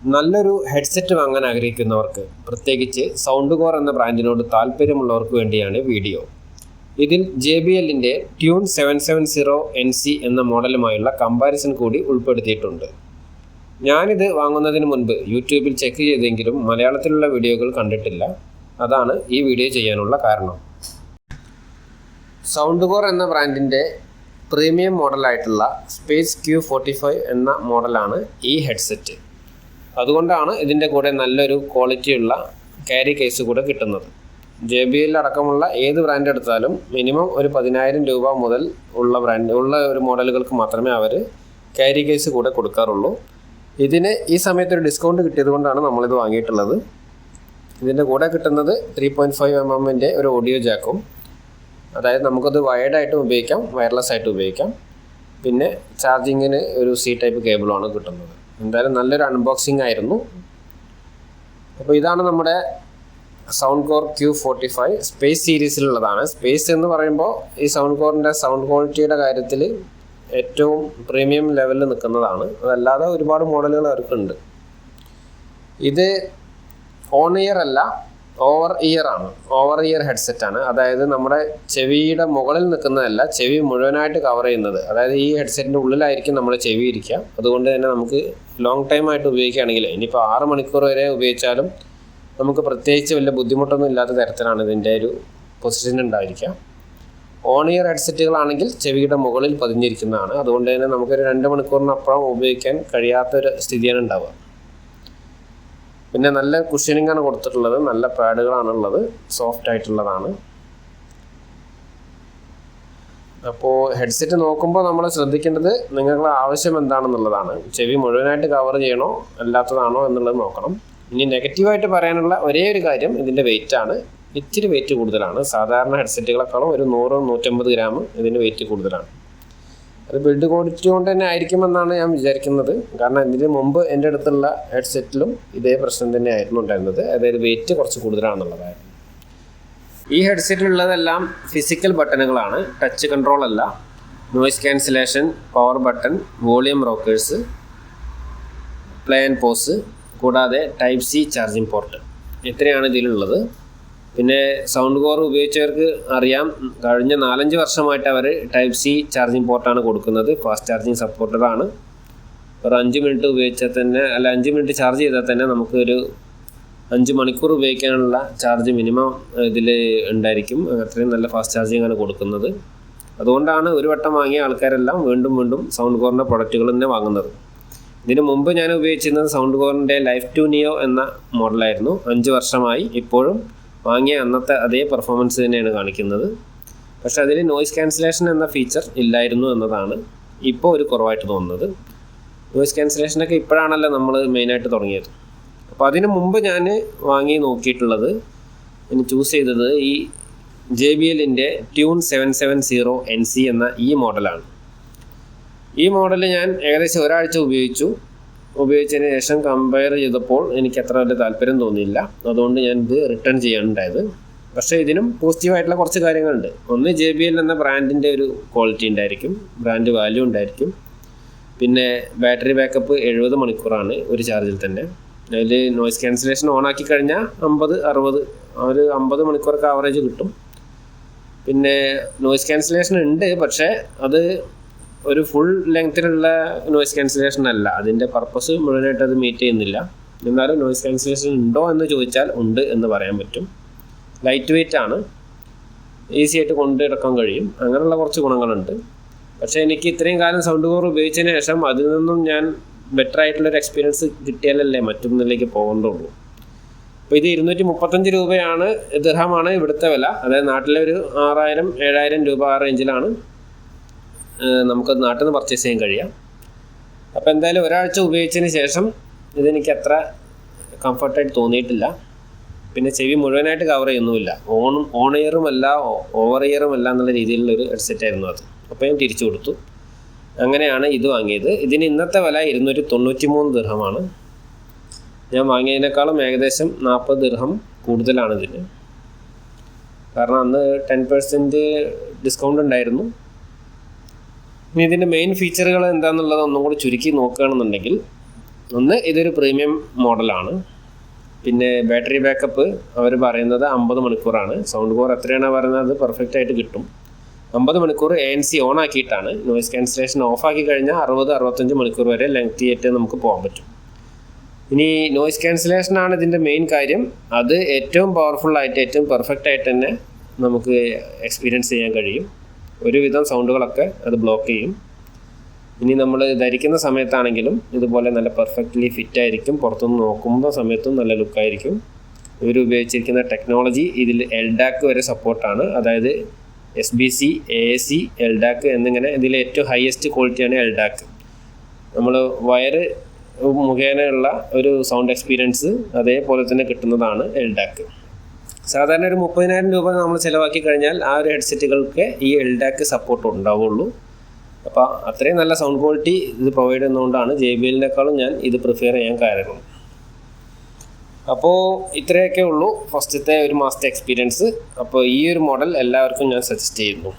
നല്ലൊരു ഹെഡ്സെറ്റ് വാങ്ങാൻ ആഗ്രഹിക്കുന്നവർക്ക്, പ്രത്യേകിച്ച് സൗണ്ട് കോർ എന്ന ബ്രാൻഡിനോട് താല്പര്യമുള്ളവർക്ക് വേണ്ടിയാണ് വീഡിയോ. ഇതിൽ JBLന്റെ ട്യൂൺ 770NC എന്ന മോഡലുമായുള്ള കമ്പാരിസൺ കൂടി ഉൾപ്പെടുത്തിയിട്ടുണ്ട്. ഞാനിത് വാങ്ങുന്നതിന് മുൻപ് യൂട്യൂബിൽ ചെക്ക് ചെയ്തെങ്കിലും മലയാളത്തിലുള്ള വീഡിയോകൾ കണ്ടിട്ടില്ല. അതാണ് ഈ വീഡിയോ ചെയ്യാനുള്ള കാരണം. സൗണ്ട് കോർ എന്ന ബ്രാൻഡിൻ്റെ പ്രീമിയം മോഡലായിട്ടുള്ള സ്പേസ് Q45 എന്ന മോഡലാണ് ഈ ഹെഡ്സെറ്റ്. അതുകൊണ്ടാണ് ഇതിൻ്റെ കൂടെ നല്ലൊരു ക്വാളിറ്റിയുള്ള ക്യാരി കേസ് കൂടെ കിട്ടുന്നത്. JBL അടക്കമുള്ള ഏത് ബ്രാൻഡ് എടുത്താലും മിനിമം ഒരു 10,000 രൂപ മുതൽ ഉള്ള ഒരു മോഡലുകൾക്ക് മാത്രമേ അവർ ക്യാരി കേസ് കൂടെ കൊടുക്കാറുള്ളൂ. ഇതിന് ഈ സമയത്ത് ഒരു ഡിസ്കൗണ്ട് കിട്ടിയത് കൊണ്ടാണ് നമ്മളിത് വാങ്ങിയിട്ടുള്ളത്. ഇതിൻ്റെ കൂടെ കിട്ടുന്നത് 3.5mm ഒരു ഓഡിയോ ജാക്കും, അതായത് നമുക്കത് വയർഡായിട്ടും ഉപയോഗിക്കാം, വയർലെസ് ആയിട്ടും ഉപയോഗിക്കാം. പിന്നെ ചാർജിങ്ങിന് ഒരു C ടൈപ്പ് കേബിളാണ് കിട്ടുന്നത്. എന്തായാലും നല്ലൊരു അൺബോക്സിംഗ് ആയിരുന്നു. അപ്പോൾ ഇതാണ് നമ്മുടെ സൗണ്ട് കോർ Q45 സ്പേസ് സീരീസിലുള്ളതാണ്. സ്പേസ് എന്ന് പറയുമ്പോൾ ഈ സൗണ്ട് കോറിൻ്റെ സൗണ്ട് ക്വാളിറ്റിയുടെ കാര്യത്തിൽ ഏറ്റവും പ്രീമിയം ലെവലിൽ നിൽക്കുന്നതാണ്. അതല്ലാതെ ഒരുപാട് മോഡലുകൾ അവർക്കുണ്ട്. ഇത് ഓൺ ഇയർ അല്ല, ഓവർ ഇയർ ആണ്. ഓവർ ഇയർ ഹെഡ്സെറ്റാണ്. അതായത് നമ്മുടെ ചെവിയുടെ മുകളിൽ നിൽക്കുന്നതല്ല, ചെവി മുഴുവനായിട്ട് കവർ ചെയ്യുന്നത്. അതായത് ഈ ഹെഡ്സെറ്റിൻ്റെ ഉള്ളിലായിരിക്കും നമ്മുടെ ചെവി ഇരിക്കുക. അതുകൊണ്ട് തന്നെ നമുക്ക് ലോങ് ടൈം ആയിട്ട് ഉപയോഗിക്കുകയാണെങ്കിൽ, ഇനിയിപ്പോൾ 6 മണിക്കൂർ വരെ ഉപയോഗിച്ചാലും നമുക്ക് പ്രത്യേകിച്ച് വലിയ ബുദ്ധിമുട്ടൊന്നും ഇല്ലാത്ത തരത്തിലാണ് ഇതിൻ്റെ ഒരു പൊസിഷൻ ഉണ്ടായിരിക്കുക. ഓൺ ഇയർ ഹെഡ്സെറ്റുകളാണെങ്കിൽ ചെവിയുടെ മുകളിൽ പതിഞ്ഞിരിക്കുന്നതാണ്. അതുകൊണ്ട് തന്നെ നമുക്കൊരു 2 മണിക്കൂറിനപ്പുറം ഉപയോഗിക്കാൻ കഴിയാത്തൊരു സ്ഥിതിയാണ് ഉണ്ടാവുക. പിന്നെ നല്ല കുഷ്യനിങ് ആണ് കൊടുത്തിട്ടുള്ളത്, നല്ല പാഡുകളാണുള്ളത്, സോഫ്റ്റ് ആയിട്ടുള്ളതാണ്. അപ്പോൾ ഹെഡ്സെറ്റ് നോക്കുമ്പോൾ നമ്മൾ ശ്രദ്ധിക്കേണ്ടത് നിങ്ങളുടെ ആവശ്യം എന്താണെന്നുള്ളതാണ്. ചെവി മുഴുവനായിട്ട് കവർ ചെയ്യണോ അല്ലാത്തതാണോ എന്നുള്ളത് നോക്കണം. ഇനി നെഗറ്റീവായിട്ട് പറയാനുള്ള ഒരേ ഒരു കാര്യം ഇതിൻ്റെ വെയിറ്റാണ്. ഇച്ചിരി വെയിറ്റ് കൂടുതലാണ്. സാധാരണ ഹെഡ്സെറ്റുകളെക്കാളും ഒരു 100-150 ഗ്രാം ഇതിന് വെയിറ്റ് കൂടുതലാണ്. അത് ബിൽഡ് ക്വാളിറ്റി കൊണ്ട് തന്നെ ആയിരിക്കുമെന്നാണ് ഞാൻ വിചാരിക്കുന്നത്. കാരണം ഇതിന് മുമ്പ് എൻ്റെ അടുത്തുള്ള ഹെഡ്സെറ്റിലും ഇതേ പ്രശ്നം തന്നെ ആയിരുന്നു ഉണ്ടായിരുന്നത്. അതായത് വെയിറ്റ് കുറച്ച് കൂടുതലാണെന്നുള്ളതായിരുന്നു. ഈ ഹെഡ്സെറ്റിലുള്ളതെല്ലാം ഫിസിക്കൽ ബട്ടണുകളാണ്, ടച്ച് കൺട്രോൾ അല്ല. Noise cancellation, power button, volume rockers, play and pause, കൂടാതെ ടൈപ്പ് C ചാർജിങ് പോർട്ട്, ഇത്രയാണ് ഇതിലുള്ളത്. പിന്നെ സൗണ്ട് കോർ ഉപയോഗിച്ചവർക്ക് അറിയാം, കഴിഞ്ഞ 4-5 വർഷമായിട്ട് അവർ ടൈപ്പ് C ചാർജിങ് പോർട്ടാണ് കൊടുക്കുന്നത്. ഫാസ്റ്റ് ചാർജിങ് സപ്പോർട്ടറാണ്. ഒരു 5 മിനിറ്റ് ഉപയോഗിച്ചാൽ തന്നെ, 5 മിനിറ്റ് ചാർജ് ചെയ്താൽ തന്നെ നമുക്കൊരു 5 മണിക്കൂർ ഉപയോഗിക്കാനുള്ള ചാർജ് മിനിമം ഇതിൽ ഉണ്ടായിരിക്കും. അത്രയും നല്ല ഫാസ്റ്റ് ചാർജിങ് ആണ് കൊടുക്കുന്നത്. അതുകൊണ്ടാണ് ഒരു വട്ടം വാങ്ങിയ ആൾക്കാരെല്ലാം വീണ്ടും വീണ്ടും സൗണ്ട് കോറിൻ്റെ പ്രൊഡക്റ്റുകൾ തന്നെ വാങ്ങുന്നത്. ഇതിനു മുമ്പ് ഞാൻ ഉപയോഗിച്ചിരുന്നത് സൗണ്ട് കോറിൻ്റെ ലൈഫ് 2 നിയോ എന്ന മോഡലായിരുന്നു. 5 വർഷമായി. ഇപ്പോഴും വാങ്ങിയ അന്നത്തെ അതേ പെർഫോമൻസ് തന്നെയാണ് കാണിക്കുന്നത്. പക്ഷേ അതിൽ നോയ്സ് ക്യാൻസലേഷൻ എന്ന ഫീച്ചർ ഇല്ലായിരുന്നു എന്നതാണ് ഇപ്പോൾ ഒരു കുറവായിട്ട് തോന്നുന്നത്. നോയ്സ് ക്യാൻസലേഷനൊക്കെ ഇപ്പോഴാണല്ലോ നമ്മൾ മെയിനായിട്ട് തുടങ്ങിയത്. അപ്പോൾ അതിന് മുമ്പ് ഞാൻ വാങ്ങി നോക്കിയിട്ടുള്ളത്, ഞാൻ ചൂസ് ചെയ്തത് ഈ JBLൻ്റെ ട്യൂൺ 770NC എന്ന ഈ മോഡലാണ്. ഈ മോഡൽ ഞാൻ ഏകദേശം ഒരാഴ്ച ഉപയോഗിച്ചതിന് ശേഷം കമ്പയർ ചെയ്തപ്പോൾ എനിക്ക് അത്ര വലിയ താല്പര്യം തോന്നിയില്ല. അതുകൊണ്ട് ഞാൻ ഇത് റിട്ടേൺ ചെയ്യാനുണ്ടായത്. പക്ഷേ ഇതിനും പോസിറ്റീവായിട്ടുള്ള കുറച്ച് കാര്യങ്ങളുണ്ട്. ഒന്ന്, JBL എന്ന ബ്രാൻഡിൻ്റെ ഒരു ക്വാളിറ്റി ഉണ്ടായിരിക്കും, ബ്രാൻഡ് വാല്യൂ ഉണ്ടായിരിക്കും. പിന്നെ ബാറ്ററി ബാക്കപ്പ് 70 മണിക്കൂറാണ് ഒരു ചാർജിൽ തന്നെ. അതിൽ നോയ്സ് ക്യാൻസലേഷൻ ഓണാക്കി കഴിഞ്ഞാൽ 50-60 ഒരു 50 മണിക്കൂറൊക്കെ ആവറേജ് കിട്ടും. പിന്നെ നോയ്സ് ക്യാൻസലേഷൻ ഉണ്ട്, പക്ഷേ അത് ഒരു ഫുൾ ലെങ്ത്തിലുള്ള നോയ്സ് ക്യാൻസലേഷൻ അല്ല. അതിൻ്റെ പർപ്പസ് മുഴുവനായിട്ട് അത് മീറ്റ് ചെയ്യുന്നില്ല. എന്നാലും നോയ്സ് ക്യാൻസലേഷൻ ഉണ്ടോ എന്ന് ചോദിച്ചാൽ ഉണ്ട് എന്ന് പറയാൻ പറ്റും. ലൈറ്റ് വെയിറ്റ് ആണ്, ഈസി ആയിട്ട് കൊണ്ടുനടക്കാൻ കഴിയും. അങ്ങനെയുള്ള കുറച്ച് ഗുണങ്ങളുണ്ട്. പക്ഷേ എനിക്ക് ഇത്രയും കാലം സൗണ്ട് കോർ ഉപയോഗിച്ചതിന് ശേഷം അതിൽ നിന്നും ഞാൻ ബെറ്റർ ആയിട്ടുള്ളൊരു എക്സ്പീരിയൻസ് കിട്ടിയാലല്ലേ മറ്റൊന്നിലേക്ക് പോകേണ്ടുള്ളൂ. അപ്പോൾ ഇത് 235 രൂപയാണ്, ദിർഹമാണ് ഇവിടുത്തെ വില. അതായത് നാട്ടിലെ ഒരു 6,000-7,000 രൂപ ആ റേഞ്ചിലാണ് നമുക്കത് നാട്ടിൽ നിന്ന് പർച്ചേസ് ചെയ്യാൻ കഴിയാം. അപ്പോൾ എന്തായാലും ഒരാഴ്ച ഉപയോഗിച്ചതിന് ശേഷം ഇതെനിക്ക് അത്ര കംഫർട്ടായിട്ട് തോന്നിയിട്ടില്ല. പിന്നെ ചെവി മുഴുവനായിട്ട് കവർ ചെയ്യുന്നുമില്ല. ഓൺ ഇയറുമല്ല, ഓവർ ഇയറുമല്ല എന്നുള്ള രീതിയിലുള്ളൊരു ഹെഡ്സെറ്റായിരുന്നു അത്. അപ്പോൾ ഞാൻ തിരിച്ചു കൊടുത്തു. അങ്ങനെയാണ് ഇത് വാങ്ങിയത്. ഇതിന് ഇന്നത്തെ വില 293 ദിർഹമാണ്. ഞാൻ വാങ്ങിയതിനേക്കാളും ഏകദേശം 40 ദിർഹം കൂടുതലാണ് ഇതിന്. കാരണം അന്ന് 10% ഡിസ്കൗണ്ട് ഉണ്ടായിരുന്നു. ഇനി ഇതിൻ്റെ മെയിൻ ഫീച്ചറുകൾ എന്താണെന്നുള്ളത് ഒന്നും കൂടി ചുരുക്കി നോക്കുകയാണെന്നുണ്ടെങ്കിൽ, ഒന്ന് ഇതൊരു പ്രീമിയം മോഡലാണ്. പിന്നെ ബാറ്ററി ബാക്കപ്പ് അവർ പറയുന്നത് 50 മണിക്കൂറാണ്. സൗണ്ട് കോർ എത്രയാണ് പറയുന്നത് അത് പെർഫെക്റ്റ് ആയിട്ട് കിട്ടും. 50 മണിക്കൂർ ANC ഓൺ ആക്കിയിട്ടാണ്. നോയിസ് ക്യാൻസലേഷൻ ഓഫാക്കി കഴിഞ്ഞാൽ 60-65 മണിക്കൂർ വരെ ലെങ്തി ആയിട്ട് നമുക്ക് പോകാൻ പറ്റും. ഇനി നോയിസ് ക്യാൻസലേഷനാണ് ഇതിൻ്റെ മെയിൻ കാര്യം. അത് ഏറ്റവും പവർഫുള്ളായിട്ട് ഏറ്റവും പെർഫെക്റ്റ് ആയിട്ട് തന്നെ നമുക്ക് എക്സ്പീരിയൻസ് ചെയ്യാൻ കഴിയും. ഒരുവിധം സൗണ്ടുകളൊക്കെ അത് ബ്ലോക്ക് ചെയ്യും. ഇനി നമ്മൾ ധരിക്കുന്ന സമയത്താണെങ്കിലും ഇതുപോലെ നല്ല പെർഫെക്റ്റ്ലി ഫിറ്റായിരിക്കും. പുറത്തുനിന്ന് നോക്കുമ്പോൾ സമയത്തും നല്ല ലുക്കായിരിക്കും. ഇവർ ഉപയോഗിച്ചിരിക്കുന്ന ടെക്നോളജി ഇതിൽ LDAC വരെ സപ്പോർട്ടാണ്. അതായത് SBC, AAC, LDAC എന്നിങ്ങനെ ഇതിൽ ഏറ്റവും ഹയസ്റ്റ് ക്വാളിറ്റിയാണ് LDAC. നമ്മൾ വയറ് മുഖേനയുള്ള ഒരു സൗണ്ട് എക്സ്പീരിയൻസ് അതേപോലെ തന്നെ കിട്ടുന്നതാണ് LDAC. സാധാരണ ഒരു 30,000 രൂപ നമ്മൾ ചിലവാക്കി കഴിഞ്ഞാൽ ആ ഒരു ഹെഡ്സെറ്റുകൾക്ക് ഈ LDAC സപ്പോർട്ട് ഉണ്ടാവുള്ളൂ. അപ്പോൾ അത്രയും നല്ല സൗണ്ട് ക്വാളിറ്റി ഇത് പ്രൊവൈഡ് ചെയ്യുന്നതുകൊണ്ടാണ് JBLനേക്കാളും ഞാൻ ഇത് പ്രിഫർ ചെയ്യാൻ കാരണം. അപ്പോൾ ഇത്രയൊക്കെ ഉള്ളൂ ഫസ്റ്റത്തെ ഒരു മാസത്തെ എക്സ്പീരിയൻസ്. അപ്പോൾ ഈ ഒരു മോഡൽ എല്ലാവർക്കും ഞാൻ സജസ്റ്റ് ചെയ്യുന്നു.